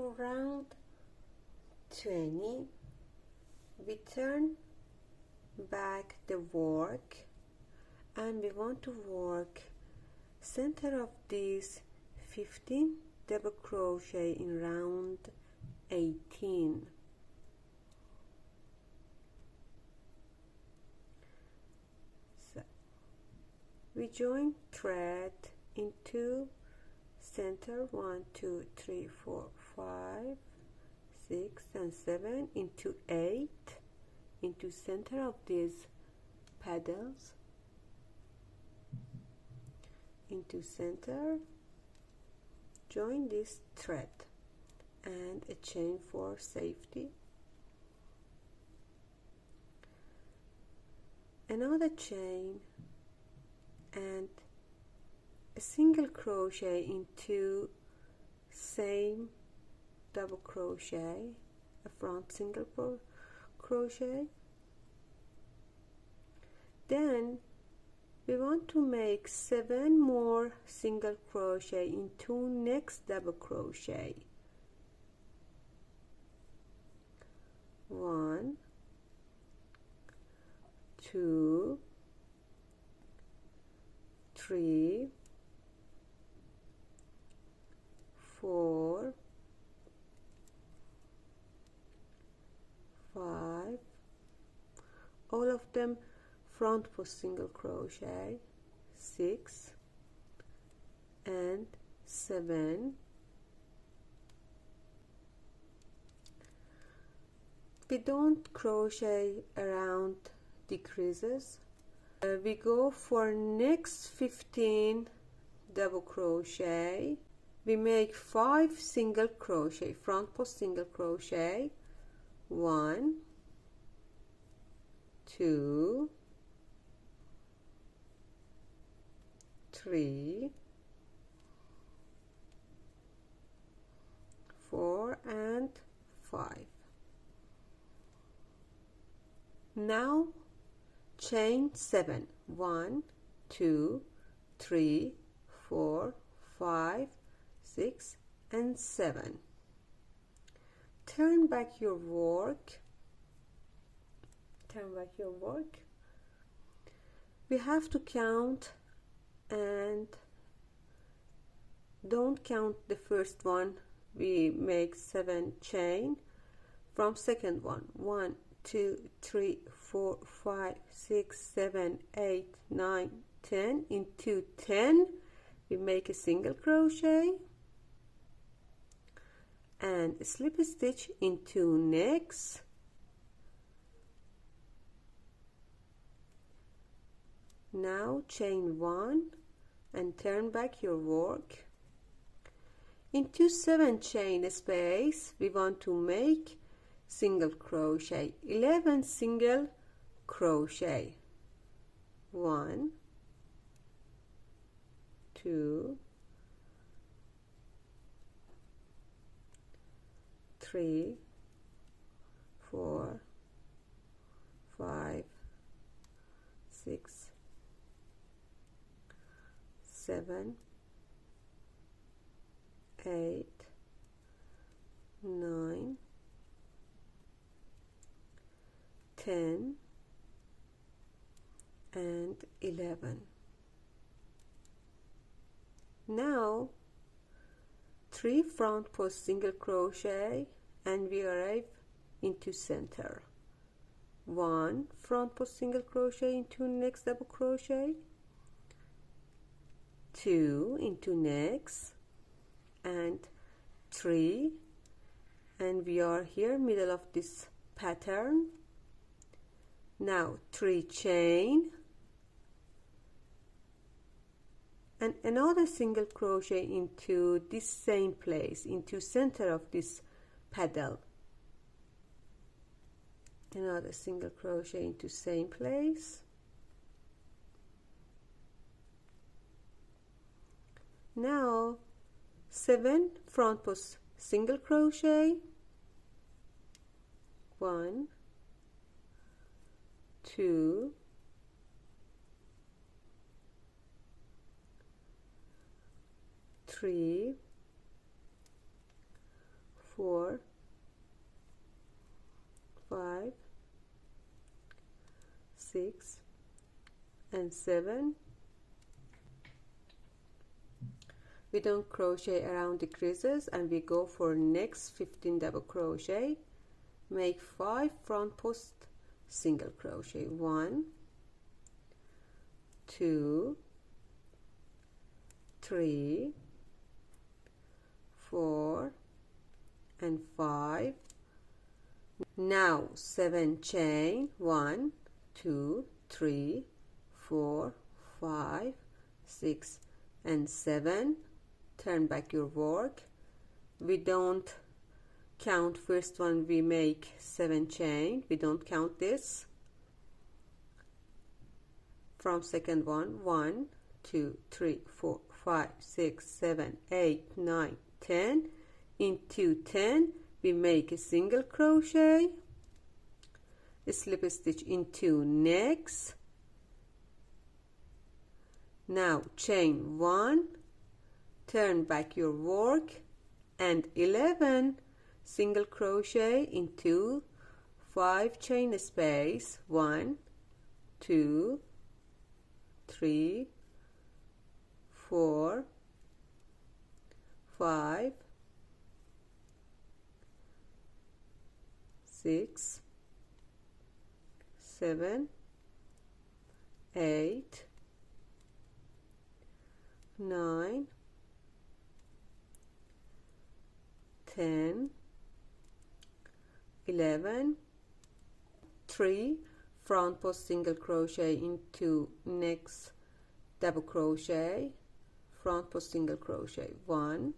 For round 20, we turn back the work and we want to work center of these 15 double crochet in round 18. So we join thread into center 1 2 3 4 5 6 and 7 into 8 into center of these paddles, into center, join this thread and a chain for safety, another chain and a single crochet into same double crochet, a front single crochet. Then we want to make 7 more single crochet into next double crochet. 1 2 3 4 5, all of them front post single crochet, 6 and 7. We don't crochet around decreases. We go for next 15 double crochet. We make 5 single crochet, front post single crochet, 1 2 3 4 and 5. Now chain 7, 1 2 3 4 5 6 and 7. Turn back your work. We have to count and don't count the first one. We make 7 chain from second one. 1 2 3 4 5 6 7 8 9 10. Into 10 we make a single crochet and a slip stitch into next. Now chain 1 and turn back your work. Into 7 chain space we want to make single crochet, 11 single crochet, 1 2 3 4 5 6 7 8 9 10 and 11. Now 3 front post single crochet and we arrive into center. 1 front post single crochet into next double crochet, 2 into next and 3, and we are here middle of this pattern. Now 3 chain and another single crochet into this same place, into center of this paddle, another single crochet into same place. Now 7 front post single crochet, 1 2 3 4 5 6 and 7. We don't crochet around the creases and we go for next 15 double crochet. Make 5 front post single crochet. 1 2 3 4 and 5. Now 7 chain. 1 2 3 4 5 6 and 7. Turn back your work. We don't count first one, we make 7 chain, we don't count this. From second one, 1 2 3 4 5 6 7 8 9 10. Into 10 we make a single crochet, slip stitch into next. Now chain 1, turn back your work, and 11 single crochet into 5 chain space. 1 2 3 4 5 6 7 8 9 10 11. 3 front post single crochet into next double crochet, front post single crochet. 1,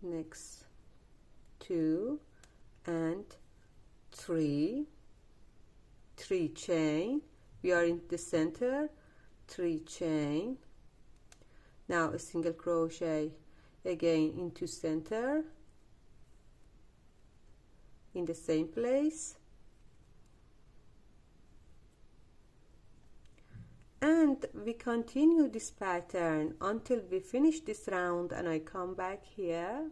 next 2 and 3. 3 chain. We are in the center. 3 chain. Now a single crochet again into center in the same place, and we continue this pattern until we finish this round, and I come back here